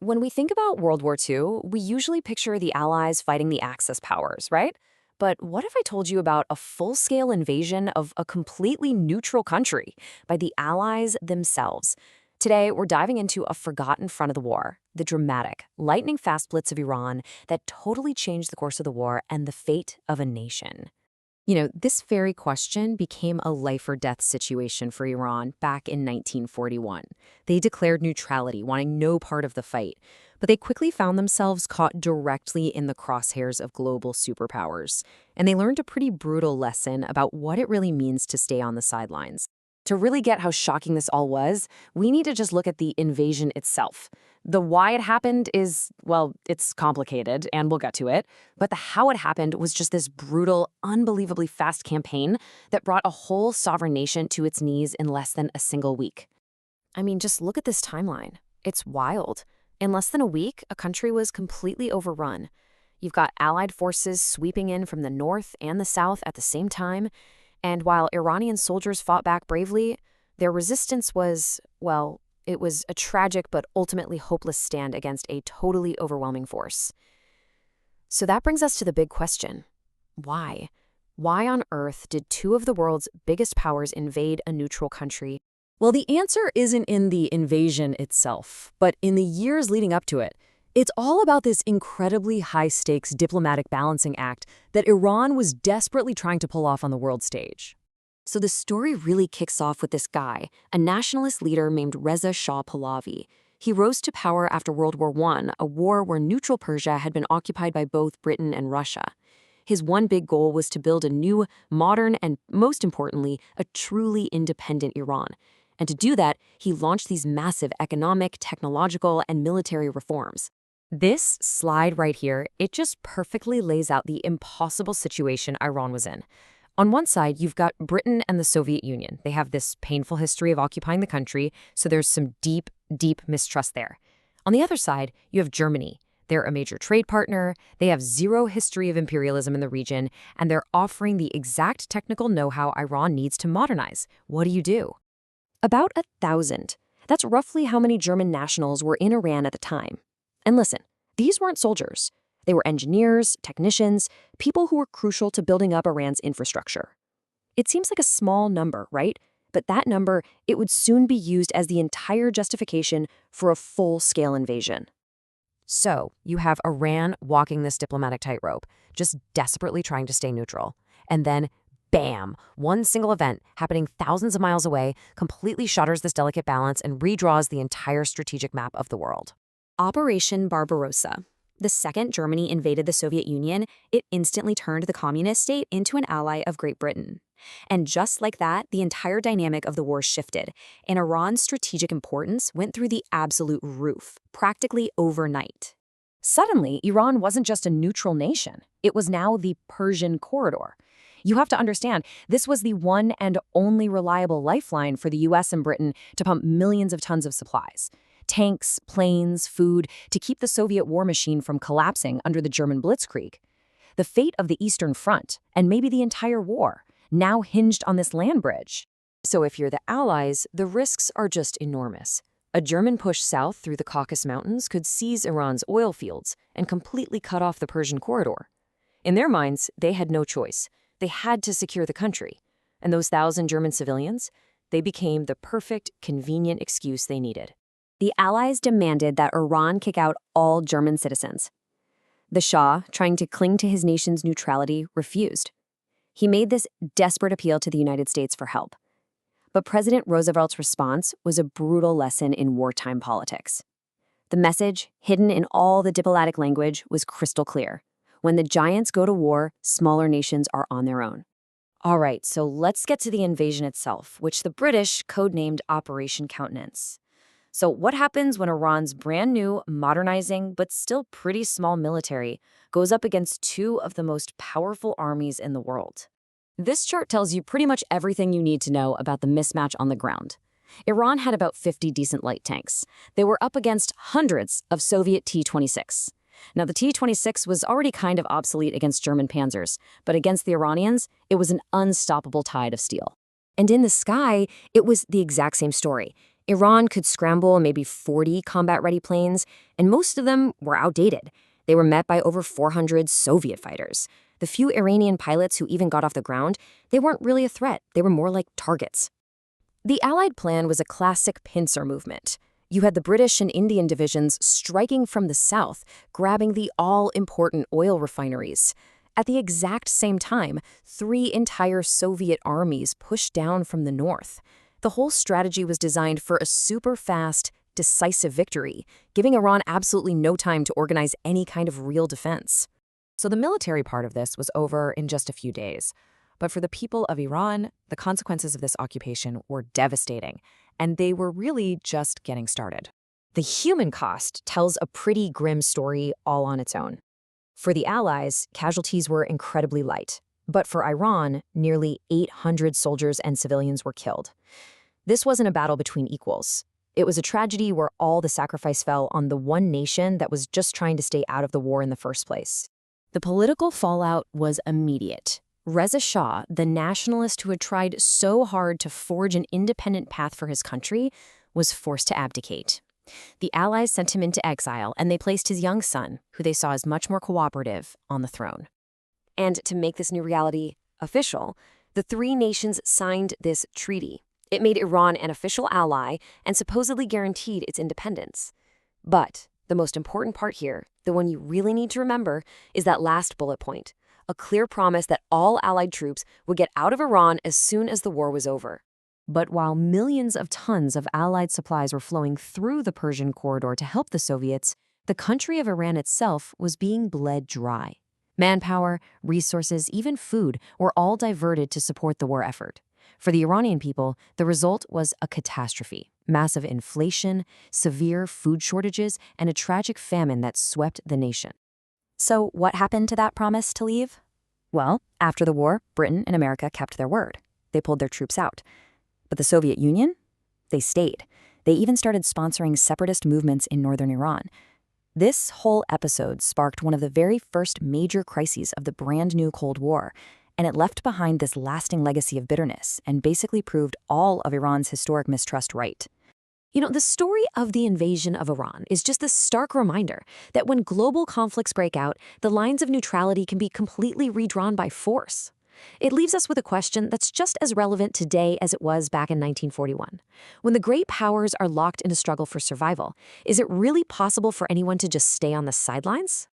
When we think about World War II, we usually picture the Allies fighting the Axis powers, right? But what if I told you about a full-scale invasion of a completely neutral country by the Allies themselves? Today, we're diving into a forgotten front of the war, the dramatic, lightning-fast blitz of Iran that totally changed the course of the war and the fate of a nation. This very question became a life or death situation for Iran back in 1941. They declared neutrality, wanting no part of the fight, but they quickly found themselves caught directly in the crosshairs of global superpowers, and they learned a pretty brutal lesson about what it really means to stay on the sidelines. To really get how shocking this all was, we need to just look at the invasion itself. The why it happened is, well, it's complicated, and we'll get to it. But the how it happened was just this brutal, unbelievably fast campaign that brought a whole sovereign nation to its knees in less than a single week. I mean, just look at this timeline. It's wild. In less than a week, a country was completely overrun. You've got Allied forces sweeping in from the north and the south at the same time. And while Iranian soldiers fought back bravely, their resistance was, well, it was a tragic but ultimately hopeless stand against a totally overwhelming force. So that brings us to the big question. Why? Why on earth did two of the world's biggest powers invade a neutral country? Well, the answer isn't in the invasion itself, but in the years leading up to it. It's all about this incredibly high-stakes diplomatic balancing act that Iran was desperately trying to pull off on the world stage. So the story really kicks off with this guy, a nationalist leader named Reza Shah Pahlavi. He rose to power after World War I, a war where neutral Persia had been occupied by both Britain and Russia. His one big goal was to build a new, modern, and most importantly, a truly independent Iran. And to do that, he launched these massive economic, technological, and military reforms. This slide right here, it just perfectly lays out the impossible situation Iran was in. On one side, you've got Britain and the Soviet Union. They have this painful history of occupying the country, so there's some deep, deep mistrust there. On the other side, you have Germany. They're a major trade partner, they have zero history of imperialism in the region, and they're offering the exact technical know-how Iran needs to modernize. What do you do? About 1,000. That's roughly how many German nationals were in Iran at the time. And listen, these weren't soldiers. They were engineers, technicians, people who were crucial to building up Iran's infrastructure. It seems like a small number, right? But that number, it would soon be used as the entire justification for a full-scale invasion. So, you have Iran walking this diplomatic tightrope, just desperately trying to stay neutral. And then, bam, one single event happening thousands of miles away completely shatters this delicate balance and redraws the entire strategic map of the world. Operation Barbarossa. The second Germany invaded the Soviet Union, it instantly turned the communist state into an ally of Great Britain. And just like that, the entire dynamic of the war shifted, and Iran's strategic importance went through the absolute roof, practically overnight. Suddenly, Iran wasn't just a neutral nation. It was now the Persian corridor. You have to understand, this was the one and only reliable lifeline for the US and Britain to pump millions of tons of supplies. Tanks, planes, food, to keep the Soviet war machine from collapsing under the German blitzkrieg. The fate of the Eastern Front, and maybe the entire war, now hinged on this land bridge. So if you're the Allies, the risks are just enormous. A German push south through the Caucasus Mountains could seize Iran's oil fields and completely cut off the Persian corridor. In their minds, they had no choice. They had to secure the country. And those 1,000 German civilians, they became the perfect, convenient excuse they needed. The Allies demanded that Iran kick out all German citizens. The Shah, trying to cling to his nation's neutrality, refused. He made this desperate appeal to the United States for help. But President Roosevelt's response was a brutal lesson in wartime politics. The message, hidden in all the diplomatic language, was crystal clear. When the giants go to war, smaller nations are on their own. All right, so let's get to the invasion itself, which the British codenamed Operation Countenance. So what happens when Iran's brand new, modernizing, but still pretty small military goes up against two of the most powerful armies in the world? This chart tells you pretty much everything you need to know about the mismatch on the ground. Iran had about 50 decent light tanks. They were up against hundreds of Soviet T-26. Now, the T-26 was already kind of obsolete against German panzers, but against the Iranians, it was an unstoppable tide of steel. And in the sky, it was the exact same story. Iran could scramble maybe 40 combat-ready planes, and most of them were outdated. They were met by over 400 Soviet fighters. The few Iranian pilots who even got off the ground, they weren't really a threat. They were more like targets. The Allied plan was a classic pincer movement. You had the British and Indian divisions striking from the south, grabbing the all-important oil refineries. At the exact same time, 3 entire Soviet armies pushed down from the north. The whole strategy was designed for a super-fast, decisive victory, giving Iran absolutely no time to organize any kind of real defense. So the military part of this was over in just a few days. But for the people of Iran, the consequences of this occupation were devastating, and they were really just getting started. The human cost tells a pretty grim story all on its own. For the Allies, casualties were incredibly light. But for Iran, nearly 800 soldiers and civilians were killed. This wasn't a battle between equals. It was a tragedy where all the sacrifice fell on the one nation that was just trying to stay out of the war in the first place. The political fallout was immediate. Reza Shah, the nationalist who had tried so hard to forge an independent path for his country, was forced to abdicate. The Allies sent him into exile, and they placed his young son, who they saw as much more cooperative, on the throne. And to make this new reality official, the 3 nations signed this treaty. It made Iran an official ally and supposedly guaranteed its independence. But the most important part here, the one you really need to remember, is that last bullet point, a clear promise that all Allied troops would get out of Iran as soon as the war was over. But while millions of tons of Allied supplies were flowing through the Persian corridor to help the Soviets, the country of Iran itself was being bled dry. Manpower, resources, even food were all diverted to support the war effort. For the Iranian people, the result was a catastrophe. Massive inflation, severe food shortages, and a tragic famine that swept the nation. So what happened to that promise to leave? Well, after the war, Britain and America kept their word. They pulled their troops out. But the Soviet Union? They stayed. They even started sponsoring separatist movements in northern Iran. This whole episode sparked one of the very first major crises of the brand new Cold War, and it left behind this lasting legacy of bitterness and basically proved all of Iran's historic mistrust right. You know, the story of the invasion of Iran is just this stark reminder that when global conflicts break out, the lines of neutrality can be completely redrawn by force. It leaves us with a question that's just as relevant today as it was back in 1941. When the great powers are locked in a struggle for survival, is it really possible for anyone to just stay on the sidelines?